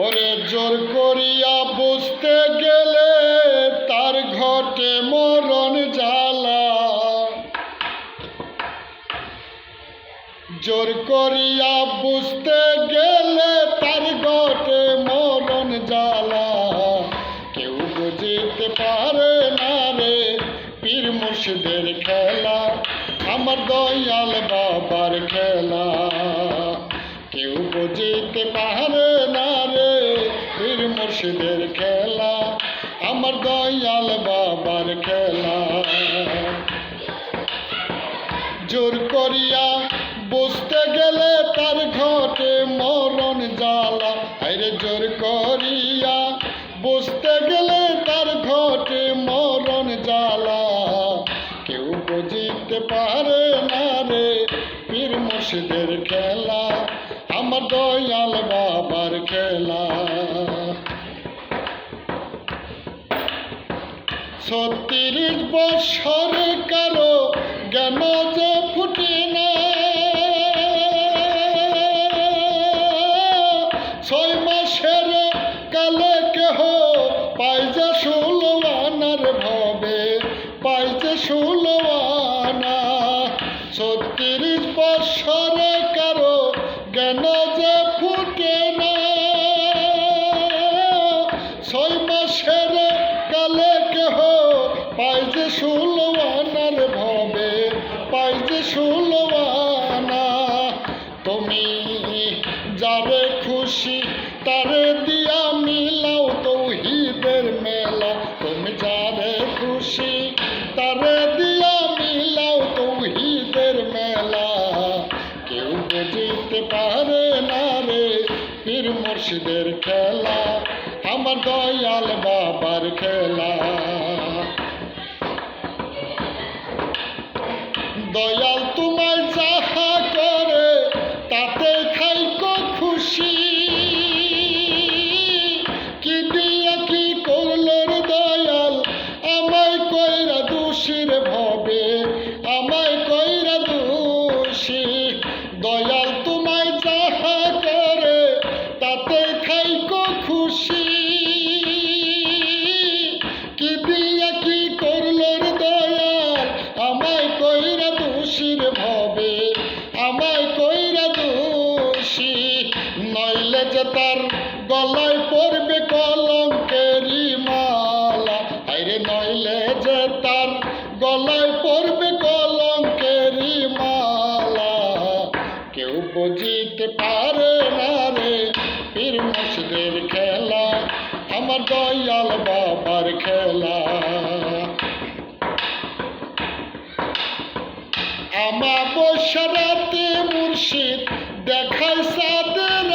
ওরে জোর করিয়া বুঝতে গেলে তার ঘটে মরণ জ্বালা। জোর করিয়া বুঝতে গেলে তার ঘটে মরণ জ্বালা। কেউ বুঝিতে পারে না রে পীর মুর্শিদের খেলা, আমার দয়াল বাবার খেলা। কেউ বুঝিতে পারে না রে পীর মুর্শিদের খেলা, আমার দয়াল বাবার খেলা। জোর করিয়া বুঝতে গেলে তার ঘটে মরণ জ্বালা। আরে জোর করিয়া বুঝতে গেলে তার ঘটে মরণ জ্বালা। কেউ বুঝিতে পারে না রে পীর মুর্শিদের খেলা, আমার দয়াল বাবার খেলা। ৩৬ বছর কারো জ্ঞান যে ফুটে না, ৬ মাসের কালে কেহ পাই যে ১৬ আনার ভবে, পাই যে ১৬ আনা। ৩৬ বছর কারো জ্ঞান যে ফুটে না, ৬ মাসের কালে কেহ পাই যে ১৬ আনার ভবে, পাই যে ১৬ আনা। তুমি যারে খুশি তারে দিয়া মিলাও তৌহিদের মেলা, তুমি যারে খুশি তারে দিয়া মিলাও তৌহিদের মেলা। কেউ বুঝিতে পারে না রে পীর মুর্শিদের খেলা, আমার দয়াল বাবার খেলা। দয়াল তোমায় যাহা করে তাতে খাইকো খুশি, কি দিয়া কি করলো রে দয়াল আমায় কইরা দোষীর ভবে, আমায় কইরা দোষী। দয়াল তোমায় যাহা করে তাতে খাইকো খুশি, কি দিয়া কি করলো রে দয়াল আমায় কইরা দোষীর ভবে, আমায় কইরা দোষী। নইলে যে তার গলায় পড়বে কলঙ্কেরি মালা, আরে নইলে যে তার গলায় পড়বে কলঙ্কেরি মালা। কেউ বুঝিতে পারে না রে পীর মুর্শিদের খেলা, আমার দয়াল বাবার খেলা। আমাবস্যা রাতে মুর্শিদ দেখায় সাদের